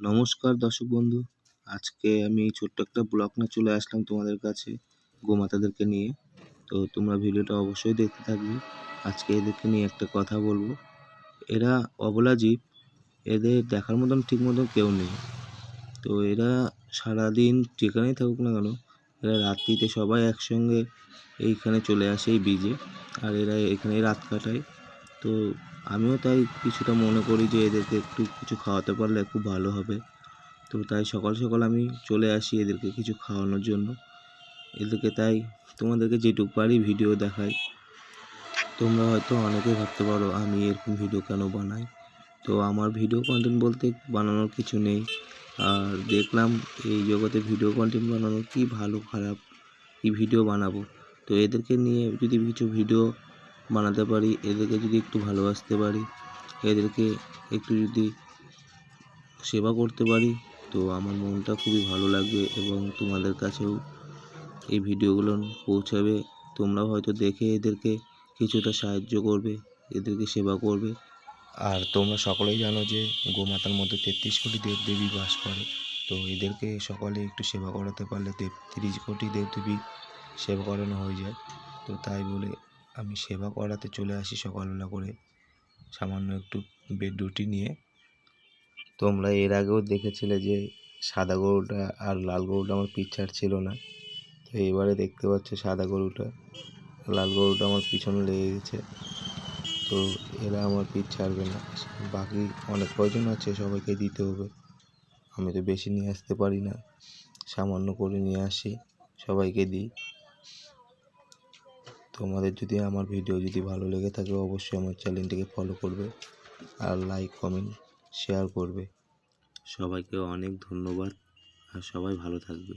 নমস্কার দর্শক বন্ধু, আজকে আমি ছোট্ট একটা ব্লগ নিয়ে চলে আসলাম তোমাদের কাছে গোমাতাদেরকে নিয়ে। তো তোমরা ভিডিওটা অবশ্যই দেখতে থাকবে। আজকে এদেরকে নিয়ে একটা কথা বলবো। এরা অবলা জীব, এদের দেখার মতন ঠিক মতন কেউ নেই। তো এরা সারাদিন যেখানেই থাকুক না কেন, এরা রাত্রিতে সবাই একসঙ্গে এইখানে চলে আসে এই বীজে, আর এরা এখানেই রাত কাটায়। তো আমিও তাই কিছুটা মনে করি যে এদেরকে একটু কিছু খাওয়াতে পারলে খুব ভালো হবে। তো তাই সকাল সকাল আমি চলে আসি এদেরকে কিছু খাওয়ানোর জন্য। এদেরকে তাই তোমাদেরকে যেটুকু পারি ভিডিও দেখাই। তোমরা হয়তো অনেকেই ভাবতে পারো আমি এরকম ভিডিও কেন বানাই। তো আমার ভিডিও কন্টেন্ট বলতে বানানোর কিছু নেই। আর দেখলাম এই জগতে ভিডিও কন্টেন্ট বানানো কি ভালো খারাপ, কি ভিডিও বানাবো। তো এদেরকে নিয়ে যদি কিছু ভিডিও বানাতে পারি, এদেরকে যদি একটু ভালোবাসতে পারি, এদেরকে একটু যদি সেবা করতে পারি, তো আমার মনটা খুবই ভালো লাগবে এবং তোমাদের কাছেও এই ভিডিওগুলো পৌঁছাবে। তোমরাও হয়তো দেখে এদেরকে কিছুটা সাহায্য করবে, এদেরকে সেবা করবে। আর তোমরা সকলেই জানো যে গোমাতার মধ্যে 33 কোটি দেবদেবী বাস করে। তো এদেরকে সকালে একটু সেবা করাতে পারলে 33 কোটি দেবদেবী সেবা করানো হয়ে যায়। তো তাই বলে আমি সেবা করাতে চলে আসি সকালবেলা করে, সামান্য একটু বেড রুটি নিয়ে। তোমরা এর আগেও দেখেছিলে যে সাদা গরুটা আর লাল গরুটা আমার পিছ ছাড়ছিল না। তো এবারে দেখতে পাচ্ছ সাদা গরুটা, লাল গরুটা আমার পিছনে লেগে গেছে। তো এরা আমার পিছ ছাড়বে না। বাকি অনেক কয়জন আছে, সবাইকে দিতে হবে। আমি তো বেশি নিয়ে আসতে পারি না, সামান্য করে নিয়ে আসি, সবাইকে দিই। তোমাদের যদি আমার ভিডিও যদি ভালো লেগে থাকে অবশ্যই আমার চ্যানেলটিকে ফলো করবে আর লাইক কমেন্ট শেয়ার করবে। সবাইকে অনেক ধন্যবাদ আর সবাই ভালো থাকবে।